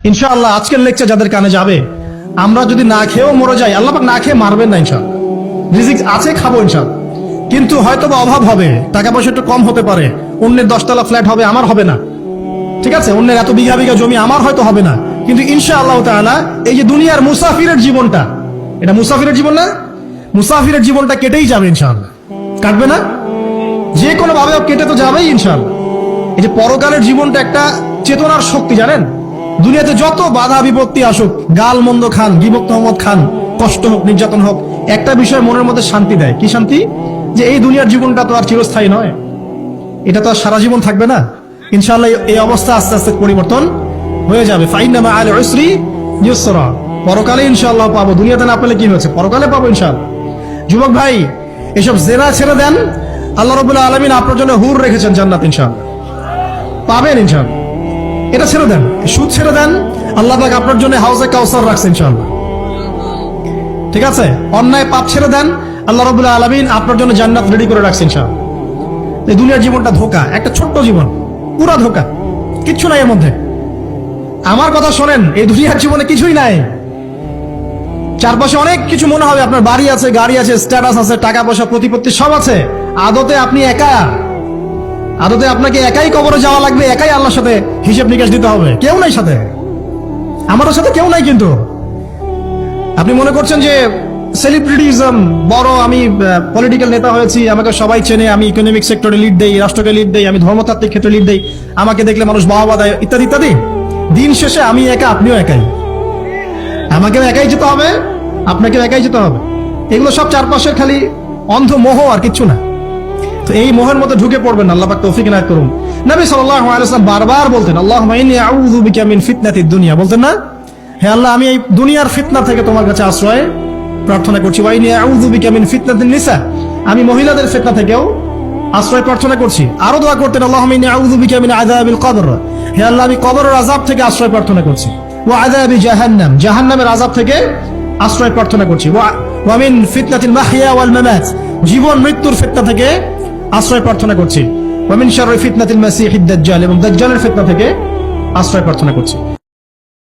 ইনশাআল্লাহ আজকের লেকচার যাদের কানে যাবে, আমরা যদি না খেয়েও মরে যাই, আল্লাহ পাক না খেয়ে মারবেন না ইনশাআল্লাহ। রিজিক আছে, খাবো ইনশাআল্লাহ। কিন্তু হয়তো বা অভাব হবে, টাকা পয়সা একটু কম হতে পারে, অন্যের 10 তলা ফ্ল্যাট হবে, আমার হবে না, ঠিক আছে, অন্যের এত বিঘা বিঘা জমি আমার হয়তো হবে না, কিন্তু ইনশাআল্লাহ তাআলা এই যে দুনিয়ার মুসাফিরের জীবনটা, এটা মুসাফিরের জীবন না, মুসাফিরের জীবনটা কেটেই যাবে ইনশাআল্লাহ। কাটবে না? যে কোনো ভাবে কেটে তো যাবেই ইনশাআল্লাহ। এই যে পরকালের জীবনটা একটা চেতনার শক্তি, জানেন, দুনিয়াতে যত বাধা বিপত্তি আসুক, গাল মন্দ খান, গীবত তহমত খান, কষ্ট হোক, নির্যাতন হোক, একটা বিষয় মনের মধ্যে শান্তি দেয়। কি শান্তি? যে এই দুনিয়ার জীবনটা তো আর চিরস্থায়ী নয়, এটা তো আর সারা জীবন থাকবে না। ইনশাআল্লাহ এই অবস্থা আস্তে আস্তে পরিবর্তন হয়ে যাবে। ফাইন্না মা'আল উসরি ইউসরা, পরকালে ইনশাআল্লাহ পাবো, দুনিয়াতে না পেলে কি হয়েছে, পরকালে পাবো ইনশাআল্লাহ। যুবক ভাই, এসব জেনা ছেড়ে দেন, আল্লাহ রাব্বুল আলামিন আপনার জন্য হুর রেখেছেন জান্নাত, ইনশাআল্লাহ পাবেন ইনশাআল্লাহ। এটা ছেড়ে দেন, সুদ ছেড়ে দেন, আল্লাহ পাক আপনার জন্য হাউজে কাউসার রাখছে ইনশাআল্লাহ, ঠিক আছে। অন্যায় পাপ ছেড়ে দেন, আল্লাহ রাব্বুল আলামিন আপনার জন্য জান্নাত রেডি করে রাখছে ইনশাআল্লাহ। এই দুনিয়ার জীবনটা ধোঁকা, একটা ছোট্ট জীবন, পুরা ধোঁকা, কিচ্ছু নাই এর মধ্যে। আমার কথা শোনেন, এই দুনিয়ার জীবনে কিছুই নাই। চারপাশে অনেক কিছু মনে হবে, আপনার বাড়ি আছে, গাড়ি আছে, স্ট্যাটাস আছে, টাকা পয়সা, প্রতিপত্তি সব আছে। আদতে আপনি একা, আদতে আপনাকে একাই কবরে যাওয়া লাগবে, একাই আল্লাহর সাথে হিসেব নিকাশ দিতে হবে, কেউ নাই সাথে, আমাদের সাথে কেউ নাই। কিন্তু আপনি মনে করছেন যে সেলিব্রিটিজম বড়, আমি পলিটিক্যাল নেতা হয়েছি, আমাকে সবাই চেনে, আমি ইকোনমিক সেক্টরে লিড দেই, রাষ্ট্রকে লিড দেই, আমি ধর্মতাত্ত্বিক ক্ষেত্রে লিড দেই, আমাকে দেখলে মানুষ বাহবা দেয়, ইত্যাদি ইত্যাদি। দিন শেষে আমি একা, আপনিও একাই, আমাকেও একাই যেতে হবে, আপনাকেও একাই যেতে হবে। এগুলো সব চারপাশের খালি অন্ধ মোহ, আর কিচ্ছু না। তো এই মোহের মধ্যে ঢুকে পড়বেন না, আল্লাহ পাক তৌফিক ইনায়াত করুন। নবী সাল্লাল্লাহু আলাইহি ওয়াসাল্লাম বারবার বলতেন, আল্লাহুম্মা ইন্নী আউযু বিকা মিন ফিতনাতিদ দুনিয়া, বলতেন না, হে আল্লাহ, আমি এই দুনিয়ার ফিতনা থেকে তোমার কাছে আশ্রয় প্রার্থনা করছি। ওয়া ইন্নী আউযু বিকা মিন ফিতনাতিন নিসা, আমি মহিলাদের ফিতনা থেকেও আশ্রয় প্রার্থনা করছি। আরো দোয়া করতেন, আল্লাহুম্মা ইন্নী আউযু বিকা মিন আযাবিল কবর, হে আল্লাহ, আমি কবরের আযাব থেকে আশ্রয় প্রার্থনা করছি। ওয়া আযাবি জাহান্নাম, জাহান্নামের আযাব থেকে আশ্রয় প্রার্থনা করছি। ওয়া মিন ফিতনাতিল মাহইয়া ওয়াল মামাত, জীবন মৃত্যুর ফিতনা থেকে আশ্রয় প্রার্থনা করছি। ওয়া মিন শাররি ফিতনাতিল মাসিহিদ দাজ্জাল, এবং দাজ্জালের ফিতনা থেকে আশ্রয় প্রার্থনা করছি।